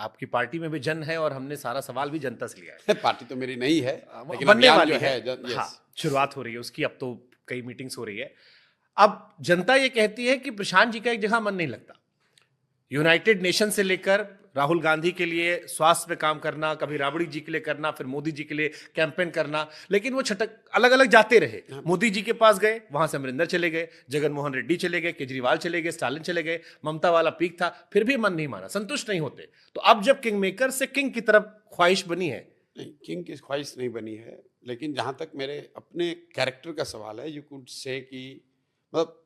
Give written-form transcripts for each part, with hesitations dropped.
आपकी पार्टी में भी जन है और हमने सारा सवाल भी जनता से लिया है। पार्टी तो मेरी नहीं है, लेकिन बनने अभियान वाली जो है। yes। हाँ, शुरुआत हो रही है उसकी, अब तो कई मीटिंग्स हो रही है। अब जनता ये कहती है कि प्रशांत जी का एक जगह मन नहीं लगता। यूनाइटेड नेशन से लेकर राहुल गांधी के लिए स्वास्थ्य पे काम करना, कभी राबड़ी जी के लिए करना, फिर मोदी जी के लिए कैंपेन करना, लेकिन वो छटक अलग अलग जाते रहे। मोदी जी के पास गए, वहां से अमरिंदर चले गए, जगन मोहन रेड्डी चले गए, केजरीवाल चले गए, स्टालिन चले गए, ममता वाला पीक था, फिर भी मन नहीं माना, संतुष्ट नहीं होते। तो अब जब किंग मेकर से किंग की तरफ ख्वाहिश बनी है। नहीं, किंग की ख्वाहिश नहीं बनी है, लेकिन जहां तक मेरे अपने कैरेक्टर का सवाल है, यू कुड से कि मतलब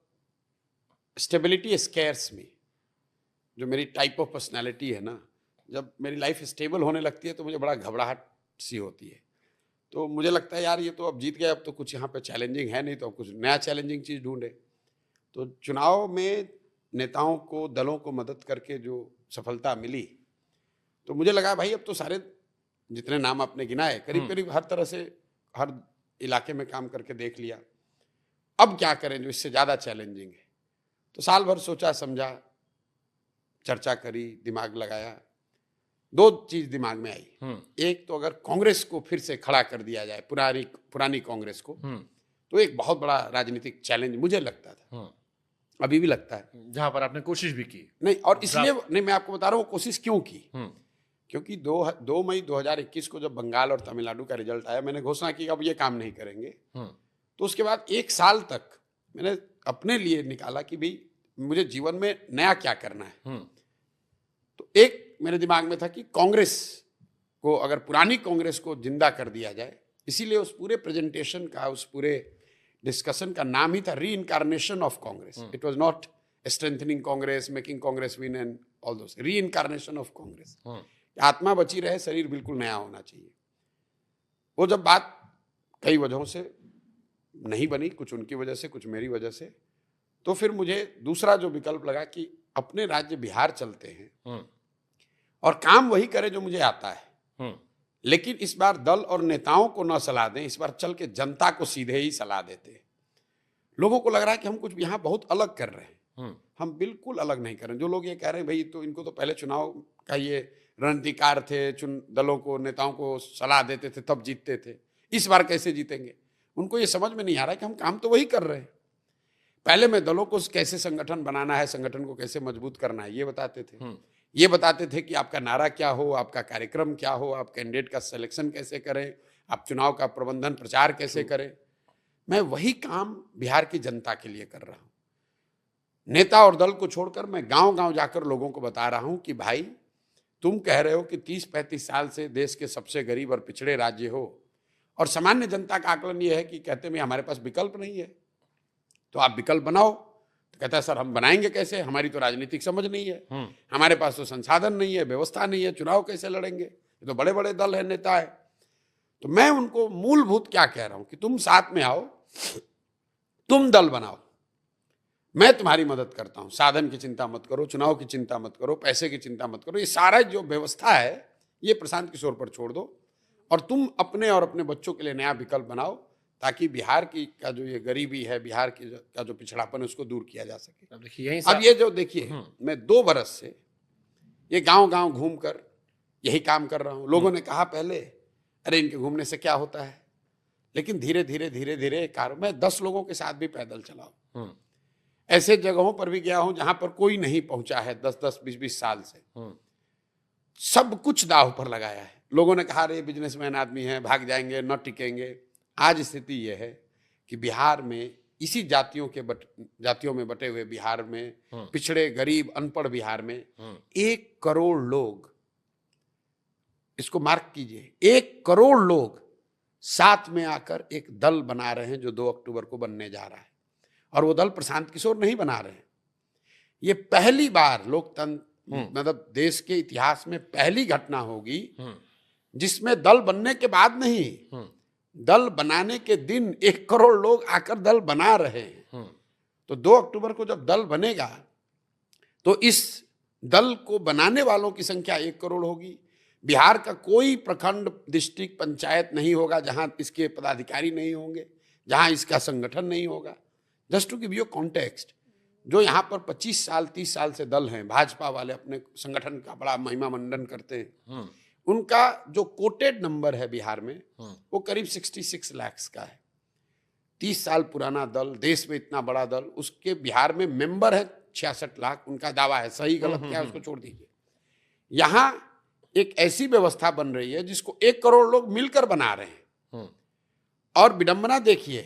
स्टेबिलिटी स्केयर्स मी। जो मेरी टाइप ऑफ पर्सनालिटी है ना, जब मेरी लाइफ स्टेबल होने लगती है तो मुझे बड़ा घबराहट सी होती है। तो मुझे लगता है यार ये तो अब जीत गया, अब तो कुछ यहाँ पे चैलेंजिंग है नहीं, तो अब कुछ नया चैलेंजिंग चीज़ ढूंढे। तो चुनाव में नेताओं को, दलों को मदद करके जो सफलता मिली, तो मुझे लगा भाई अब तो सारे जितने नाम आपने गिनाए करीब करीब हर तरह से हर इलाके में काम करके देख लिया, अब क्या करें जो इससे ज़्यादा चैलेंजिंग है। तो साल भर सोचा समझा, चर्चा करी, दिमाग लगाया। दो चीज दिमाग में आई। एक तो अगर कांग्रेस को फिर से खड़ा कर दिया जाए, पुरानी कांग्रेस को, तो एक बहुत बड़ा राजनीतिक चैलेंज मुझे लगता था, अभी भी लगता है। जहां पर आपने कोशिश भी की। नहीं, और इसलिए नहीं, मैं आपको बता रहा हूँ कोशिश क्यों की। क्योंकि 2 मई 2021 को जब बंगाल और तमिलनाडु का रिजल्ट आया, मैंने घोषणा की अब ये काम नहीं करेंगे। तो उसके बाद 1 साल तक मैंने अपने लिए निकाला कि भाई मुझे जीवन में नया क्या करना है। तो एक मेरे दिमाग में था कि कांग्रेस को, अगर पुरानी कांग्रेस को जिंदा कर दिया जाए, इसीलिए उस पूरे प्रेजेंटेशन का, उस पूरे डिस्कशन का नाम ही था री incarnation of Congress. It was not strengthening Congress, making Congress win and all those, री इनकारनेशन ऑफ कांग्रेस। आत्मा बची रहे, शरीर बिल्कुल नया होना चाहिए। वो जब बात कई वजहों से नहीं बनी, कुछ उनकी वजह से, कुछ मेरी वजह से, तो फिर मुझे दूसरा जो विकल्प लगा कि अपने राज्य बिहार चलते हैं और काम वही करें जो मुझे आता है, लेकिन इस बार दल और नेताओं को न सलाह दें, इस बार चल के जनता को सीधे ही सलाह देते हैं। लोगों को लग रहा है कि हम कुछ यहाँ बहुत अलग कर रहे हैं। हम बिल्कुल अलग नहीं कर रहे हैं। जो लोग ये कह रहे हैं भाई तो इनको तो पहले चुनाव का ये रणनीतिकार थे, दलों को, नेताओं को सलाह देते थे तब जीतते थे, इस बार कैसे जीतेंगे, उनको ये समझ में नहीं आ रहा है कि हम काम तो वही कर रहे हैं। पहले मैं दलों को कैसे संगठन बनाना है, संगठन को कैसे मजबूत करना है, ये बताते थे। ये बताते थे कि आपका नारा क्या हो, आपका कार्यक्रम क्या हो, आप कैंडिडेट का सिलेक्शन कैसे करें, आप चुनाव का प्रबंधन प्रचार कैसे करें। मैं वही काम बिहार की जनता के लिए कर रहा हूं। नेता और दल को छोड़कर मैं गांव गांव जाकर लोगों को बता रहा हूं कि भाई तुम कह रहे हो कि 30-35 साल से देश के सबसे गरीब और पिछड़े राज्य हो, और सामान्य जनता का आकलन यह है कि कहते हैं हमारे पास विकल्प नहीं है, तो आप विकल्प बनाओ। तो कहता है सर हम बनाएंगे कैसे, हमारी तो राजनीतिक समझ नहीं है, हमारे पास तो संसाधन नहीं है, व्यवस्था नहीं है, चुनाव कैसे लड़ेंगे, ये तो बड़े बड़े दल है, नेता है। तो मैं उनको मूलभूत क्या कह रहा हूं कि तुम साथ में आओ, तुम दल बनाओ, मैं तुम्हारी मदद करता हूं। साधन की चिंता मत करो, चुनाव की चिंता मत करो, पैसे की चिंता मत करो, ये सारा जो व्यवस्था है ये प्रशांत किशोर पर छोड़ दो, और तुम अपने और अपने बच्चों के लिए नया विकल्प बनाओ, ताकि बिहार की का जो ये गरीबी है, बिहार की का जो पिछड़ापन है, उसको दूर किया जा सके। अब देखिए अब ये जो देखिए मैं 2 बरस से ये गांव गांव घूमकर यही काम कर रहा हूं। लोगों ने कहा पहले अरे इनके घूमने से क्या होता है, लेकिन धीरे धीरे मैं 10 लोगों के साथ भी पैदल चला हूं। ऐसे जगहों पर भी गया हूं जहां पर कोई नहीं पहुंचा है 10-10, 20-20 साल से। सब कुछ दांव पर लगाया है। लोगों ने कहा अरे बिजनेसमैन आदमी है, भाग जाएंगे, न टिकेंगे। आज स्थिति यह है कि बिहार में इसी जातियों में बटे हुए बिहार में, पिछड़े गरीब अनपढ़ बिहार में 1 करोड़ लोग, इसको मार्क कीजिए, 1 करोड़ लोग साथ में आकर एक दल बना रहे हैं जो 2 अक्टूबर को बनने जा रहा है। और वो दल प्रशांत किशोर नहीं बना रहे हैं। ये पहली बार लोकतंत्र मतलब देश के इतिहास में पहली घटना होगी जिसमें दल बनने के बाद नहीं, दल बनाने के दिन 1 करोड़ लोग आकर दल बना रहे हैं। तो 2 अक्टूबर को जब दल बनेगा तो इस दल को बनाने वालों की संख्या 1 करोड़ होगी। बिहार का कोई प्रखंड, डिस्ट्रिक्ट, पंचायत नहीं होगा जहां इसके पदाधिकारी नहीं होंगे, जहां इसका संगठन नहीं होगा। Just to give you context, जो यहाँ पर 25 साल 30 साल से दल हैं, भाजपा वाले अपने संगठन का बड़ा महिमा मंडन करते हैं, उनका जो कोटेड नंबर है बिहार में वो करीब 66 लाख का है। 30 साल पुराना दल, देश में इतना बड़ा दल, उसके बिहार में मेंबर है 66 लाख, उनका दावा है। सही गलत क्या है उसको छोड़ दीजिए। यहाँ एक ऐसी व्यवस्था बन रही है जिसको 1 करोड़ लोग मिलकर बना रहे हैं। और विडंबना देखिए,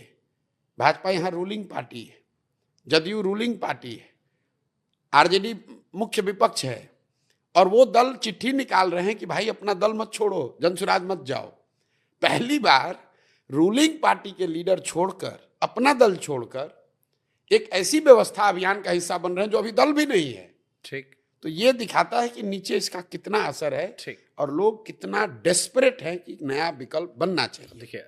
भाजपा यहाँ रूलिंग पार्टी है, जदयू रूलिंग पार्टी है, आरजेडी मुख्य विपक्ष है, और वो दल चिट्ठी निकाल रहे हैं कि भाई अपना दल मत छोड़ो, जनसुराज मत जाओ। पहली बार रूलिंग पार्टी के लीडर छोड़कर, अपना दल छोड़कर एक ऐसी व्यवस्था अभियान का हिस्सा बन रहे हैं जो अभी दल भी नहीं है। ठीक। तो ये दिखाता है कि नीचे इसका कितना असर है ठीक। और लोग कितना डेस्परेट हैं कि नया विकल्प बनना चाहिए। देखिए